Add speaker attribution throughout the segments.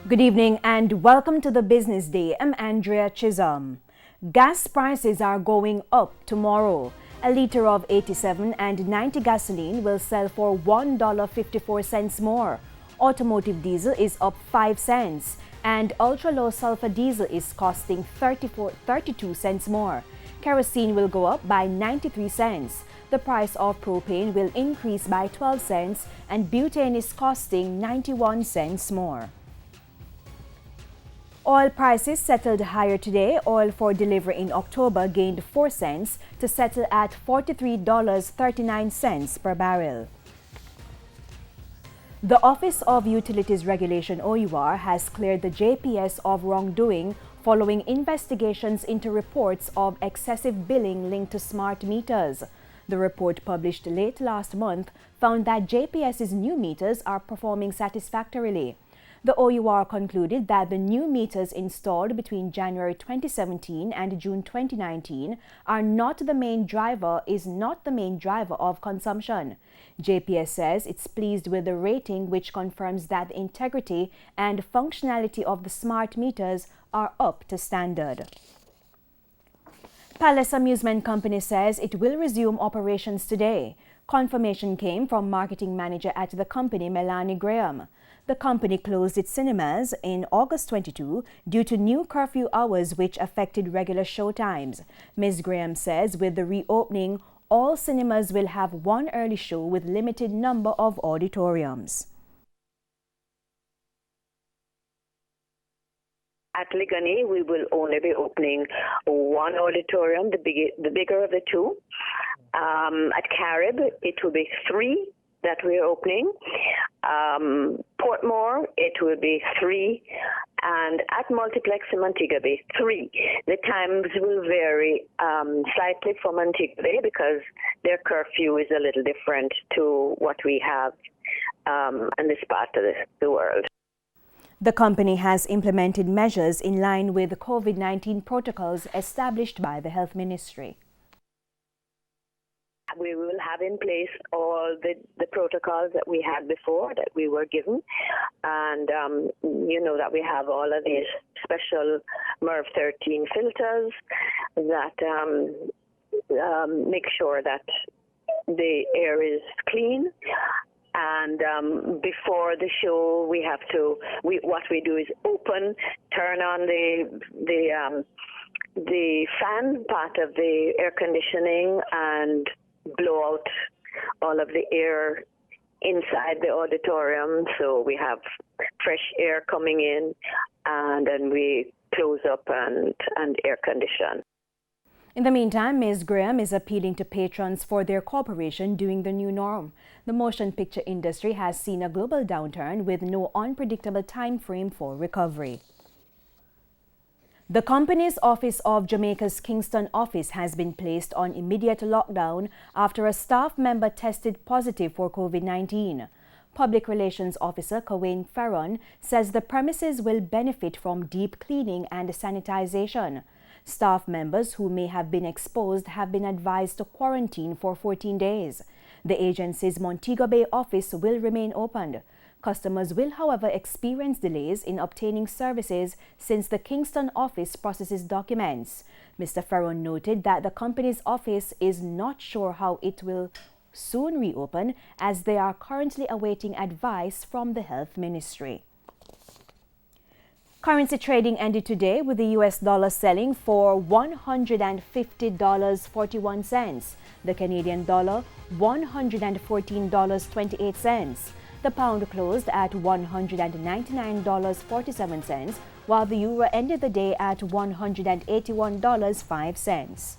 Speaker 1: Good evening and welcome to the Business Day. I'm Andrea Chisholm. Gas prices are going up tomorrow. A liter of 87 and 90 gasoline will sell for $1.54 more. Automotive diesel is up 5 cents and ultra-low sulfur diesel is costing 32 cents more. Kerosene will go up by 93 cents. The price of propane will increase by 12 cents and butane is costing 91 cents more. Oil prices settled higher today. Oil for delivery in October gained 4 cents to settle at $43.39 per barrel. The Office of Utilities Regulation OUR has cleared the JPS of wrongdoing following investigations into reports of excessive billing linked to smart meters. The report published late last month found that JPS's new meters are performing satisfactorily. The OUR concluded that the new meters installed between January 2017 and June 2019 is not the main driver of consumption. JPS says it's pleased with the rating, which confirms that the integrity and functionality of the smart meters are up to standard. Palace Amusement Company says it will resume operations today. Confirmation came from marketing manager at the company, Melanie Graham. The company closed its cinemas in August 22 due to new curfew hours which affected regular show times. Ms. Graham says with the reopening, all cinemas will have one early show with limited number of auditoriums.
Speaker 2: At Ligani, we will only be opening one auditorium, the bigger of the two. At Carib, it will be 3 that we're opening. Portmore, it will be 3. And at Multiplex in Montego Bay, 3. The times will vary slightly for Montego Bay because their curfew is a little different to what we have in this part of the world.
Speaker 1: The company has implemented measures in line with the COVID-19 protocols established by the Health Ministry.
Speaker 2: We will have in place all the protocols that we had before, that we were given. And you know that we have all of these special MERV 13 filters that make sure that the air is clean. And before the show, what we do is turn on the fan part of the air conditioning and blow out all of the air inside the auditorium, so we have fresh air coming in, and then we close up and air condition.
Speaker 1: In the meantime, Ms. Graham is appealing to patrons for their cooperation during the new norm. The motion picture industry has seen a global downturn with no unpredictable time frame for recovery. The company's office of Jamaica's Kingston office has been placed on immediate lockdown after a staff member tested positive for COVID-19. Public Relations Officer Kawain Farron says the premises will benefit from deep cleaning and sanitization. Staff members who may have been exposed have been advised to quarantine for 14 days. The agency's Montego Bay office will remain open. Customers will, however, experience delays in obtaining services since the Kingston office processes documents. Mr. Farron noted that the company's office is not sure how it will soon reopen, as they are currently awaiting advice from the Health Ministry. Currency trading ended today with the US dollar selling for $150.41, the Canadian dollar $114.28. The pound closed at $199.47, while the euro ended the day at $181.05.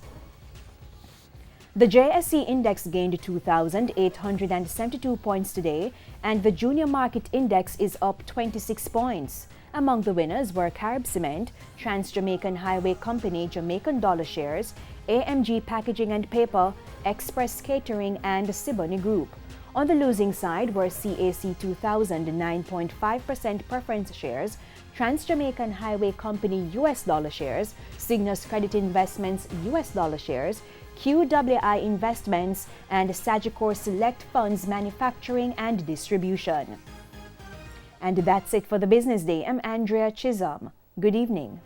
Speaker 1: The JSE index gained 2,872 points today, and the junior market index is up 26 points. Among the winners were Carib Cement, Trans-Jamaican Highway Company Jamaican dollar shares, AMG Packaging and Paper, Express Catering, and Siboney Group. On the losing side were CAC 2000 9.5% preference shares, Trans-Jamaican Highway Company US dollar shares, Cygnus Credit Investments US dollar shares, QWI Investments, and Sagicor Select Funds Manufacturing and Distribution. And that's it for the Business Day. I'm Andrea Chisholm. Good evening.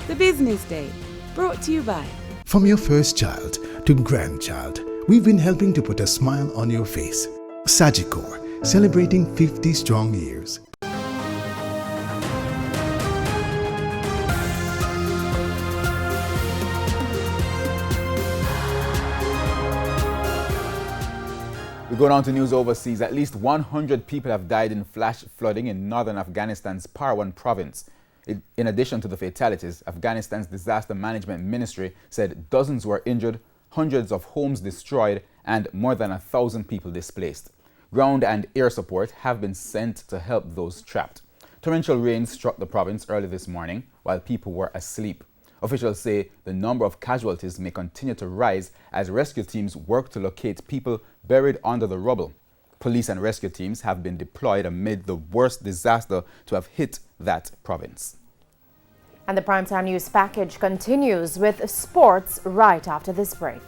Speaker 3: The Business Day, brought to you by.
Speaker 4: From your first child to grandchild, we've been helping to put a smile on your face. Sagicor, celebrating 50 strong years.
Speaker 5: We go down to news overseas. At least 100 people have died in flash flooding in northern Afghanistan's Parwan province. In addition to the fatalities, Afghanistan's Disaster Management Ministry said dozens were injured, hundreds of homes destroyed, and more than 1,000 people displaced. Ground and air support have been sent to help those trapped. Torrential rain struck the province early this morning while people were asleep. Officials say the number of casualties may continue to rise as rescue teams work to locate people buried under the rubble. Police and rescue teams have been deployed amid the worst disaster to have hit that province.
Speaker 6: And the Primetime News package continues with sports right after this break.